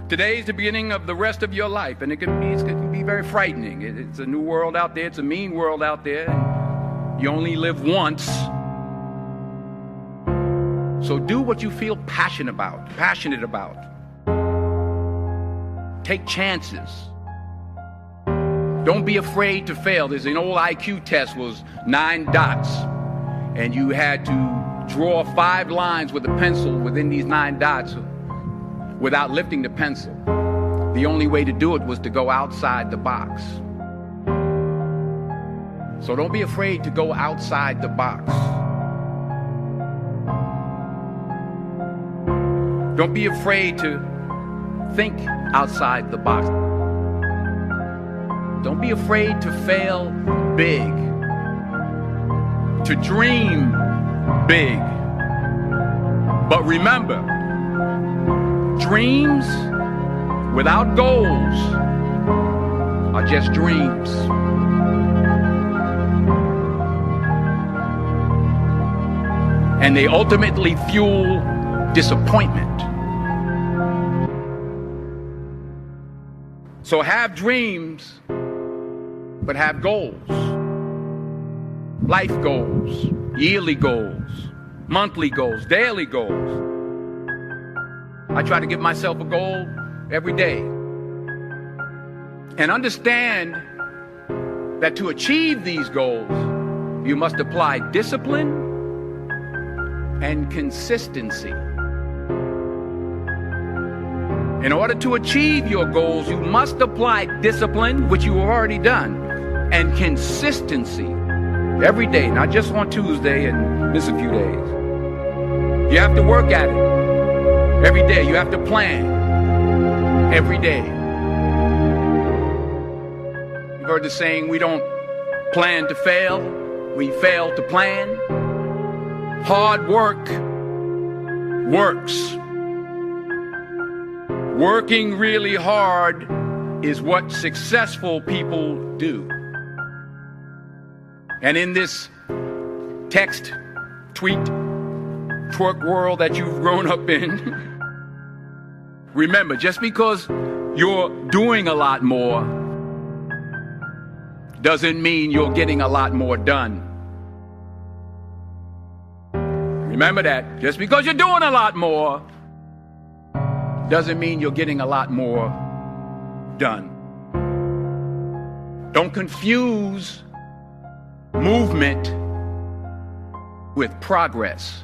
Today is the beginning of the rest of your life, and it can be very frightening. It's a new world out there. It's a mean world out there. And you only live once. So do what you feel passionate about. Take chances. Don't be afraid to fail. There's an old IQ test, was 9 dots, and you had to draw 5 lines with a pencil within these 9 dots without lifting the pencil. The only way to do it was to go outside the box. So don't be afraid to go outside the box. Don't be afraid to think outside the box. Don't be afraid to fail big, to dream big. But remember, dreams without goals are just dreams. And they ultimately fuel disappointment. So have dreams, but have goals. Life goals, yearly goals, monthly goals, daily goals. I try to give myself a goal every day. And understand that to achieve these goals, you must apply discipline and consistency. In order to achieve your goals, you must apply discipline, which you have already done, and consistency every day, not just on Tuesday and miss a few days. You have to work at it. Every day, you have to plan. Every day. You've heard the saying, we don't plan to fail, we fail to plan. Hard work works. Working really hard is what successful people do. And in this text, tweet, twerk world that you've grown up in, remember, just because you're doing a lot more doesn't mean you're getting a lot more done. Remember that. Just because you're doing a lot more doesn't mean you're getting a lot more done. Don't confuse movement with progress.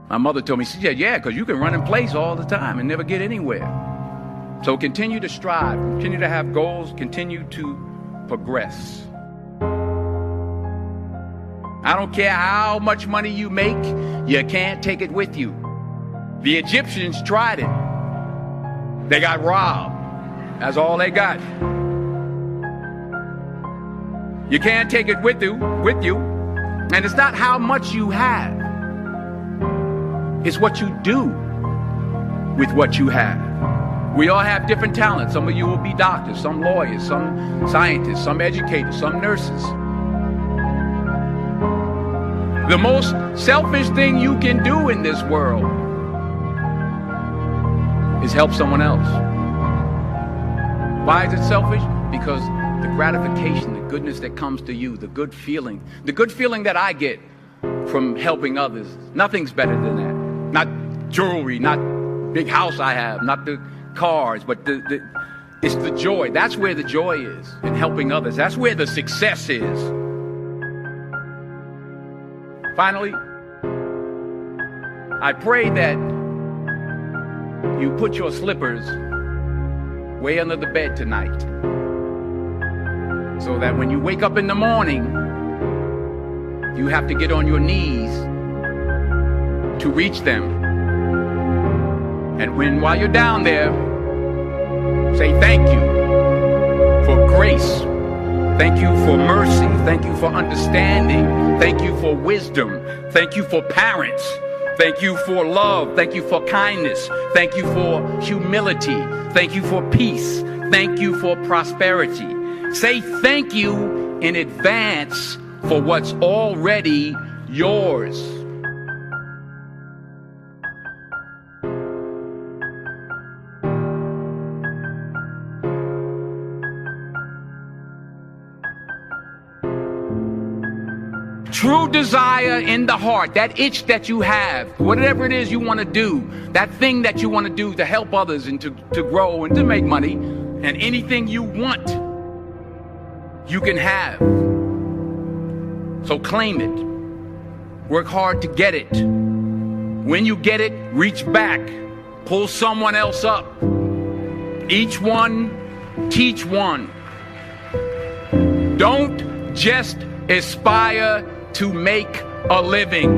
My mother told me, she said, yeah, because you can run in place all the time and never get anywhere. So continue to strive, continue to have goals, continue to progress. I don't care how much money you make, you can't take it with you. The Egyptians tried it. They got robbed. That's all they got. You can't take it with you. And it's not how much you have. It's what you do with what you have. We all have different talents. Some of you will be doctors, some lawyers, some scientists, some educators, some nurses. The most selfish thing you can do in this world is help someone else. Why is it selfish? Because the gratification, the goodness that comes to you, the good feeling that I get from helping others, nothing's better than that. Not jewelry, not big house I have, not the cars, but it's the joy. That's where the joy is, in helping others. That's where the success is. Finally, I pray that you put your slippers way under the bed tonight, so that when you wake up in the morning, you have to get on your knees to reach them. And while you're down there, say thank you for grace. Thank you for mercy. Thank you for understanding. Thank you for wisdom. Thank you for parents. Thank you for love. Thank you for kindness. Thank you for humility. Thank you for peace. Thank you for prosperity. Say thank you in advance for what's already yours. true desire in the heart, that itch that you have, whatever it is you want to do, that thing that you want to do to help others and to grow and to make money, and anything you want, you can have. So claim it. Work hard to get it. When you get it, reach back. Pull someone else up. Each one, teach one. Don't just aspire to make a living.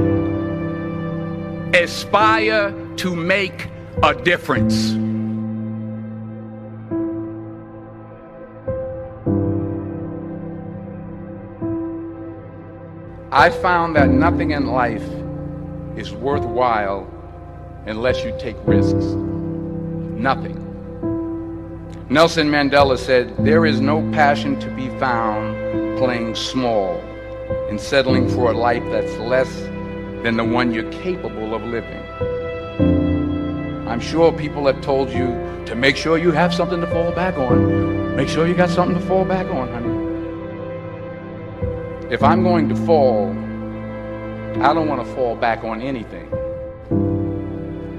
Aspire to make a difference. I found that nothing in life is worthwhile unless you take risks. Nothing. Nelson Mandela said, "There is no passion to be found playing small and settling for a life that's less than the one you're capable of living." I'm sure people have told you to make sure you have something to fall back on. Make sure you got something to fall back on, honey. If I'm going to fall, I don't want to fall back on anything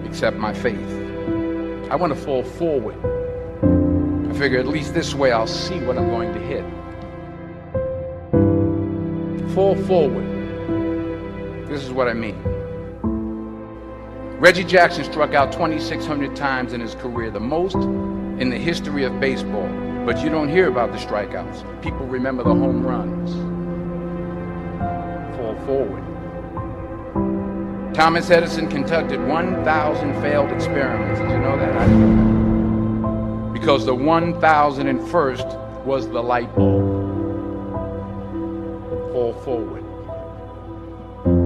except my faith. I want to fall forward. I figure at least this way I'll see what I'm going to hit. Fall forward. This is what I mean. Reggie Jackson struck out 2,600 times in his career, the most in the history of baseball. But you don't hear about the strikeouts. People remember the home runs. Fall forward. Thomas Edison conducted 1,000 failed experiments. Did you know that? I didn't know that. Because the 1,001st was the light bulb. Fall forward.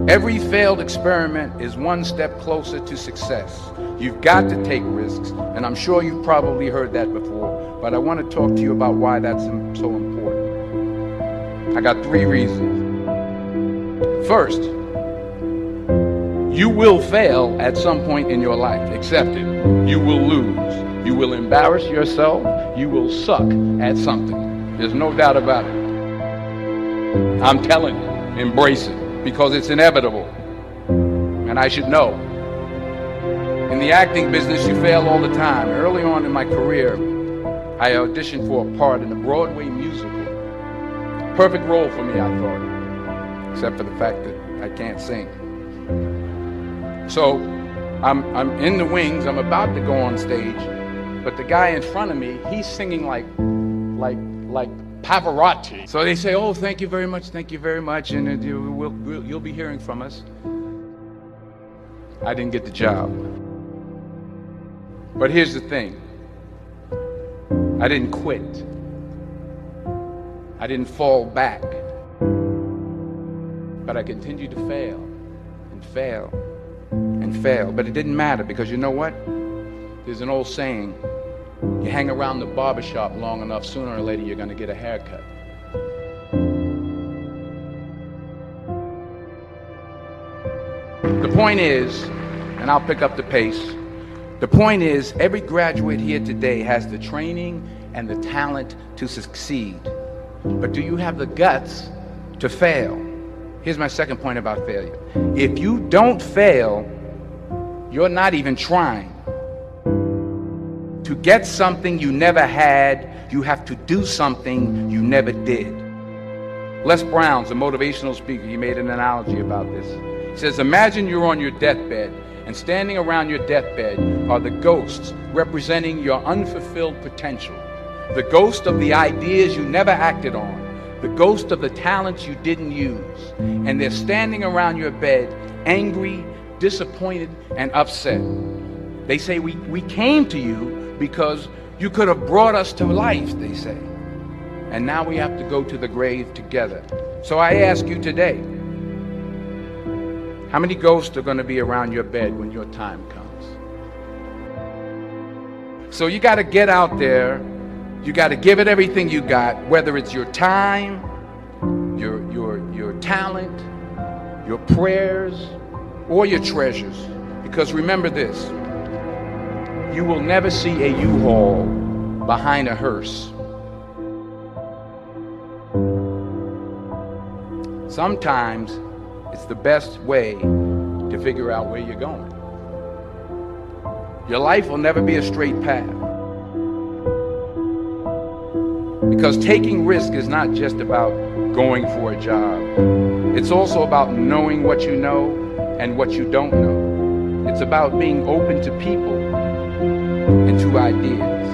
Every failed experiment is one step closer to success. You've got to take risks, and I'm sure you've probably heard that before, but I want to talk to you about why that's so important. I got 3 reasons. First, you will fail at some point in your life. Accept it. You will lose. You will embarrass yourself. You will suck at something. There's no doubt about it. I'm telling you, embrace it, because it's inevitable. And I should know. In the acting business, you fail all the time. Early on in my career, I auditioned for a part in a Broadway musical. Perfect role for me, I thought. Except for the fact that I can't sing. So I'm in the wings, I'm about to go on stage, but the guy in front of me, he's singing like Pavarotti. So they say, "Oh, thank you very much, and you'll be hearing from us." I didn't get the job. But here's the thing. I didn't quit. I didn't fall back. But I continued to fail and fail and fail. But it didn't matter, because you know what? There's an old saying, you hang around the barbershop long enough, sooner or later you're going to get a haircut. The point is, and I'll pick up the pace, the point is, every graduate here today has the training and the talent to succeed. But do you have the guts to fail? Here's my second point about failure. If you don't fail, you're not even trying. To get something you never had, you have to do something you never did. Les Brown's a motivational speaker. He made an analogy about this. He says, imagine you're on your deathbed, and standing around your deathbed are the ghosts representing your unfulfilled potential. The ghost of the ideas you never acted on. The ghost of the talents you didn't use. And they're standing around your bed, angry, disappointed, and upset. They say, we came to you because you could have brought us to life, they say. And now we have to go to the grave together. So I ask you today, how many ghosts are going to be around your bed when your time comes? So you got to get out there. You got to give it everything you got, whether it's your time, your talent, your prayers, or your treasures. Because remember this, you will never see a U-Haul behind a hearse. Sometimes It's the best way to figure out where you're going. Your life will never be a straight path. Because taking risk is not just about going for a job. It's also about knowing what you know and what you don't know. It's about being open to people and to ideas.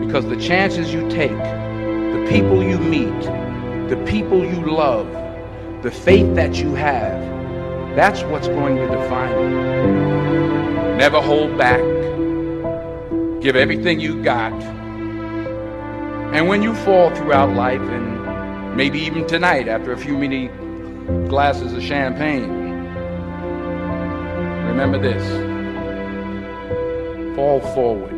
Because the chances you take, the people you meet, the people you love, the faith that you have, that's what's going to define you. Never hold back. Give everything you got. And when you fall throughout life, and maybe even tonight after a few many glasses of champagne, remember this: fall forward.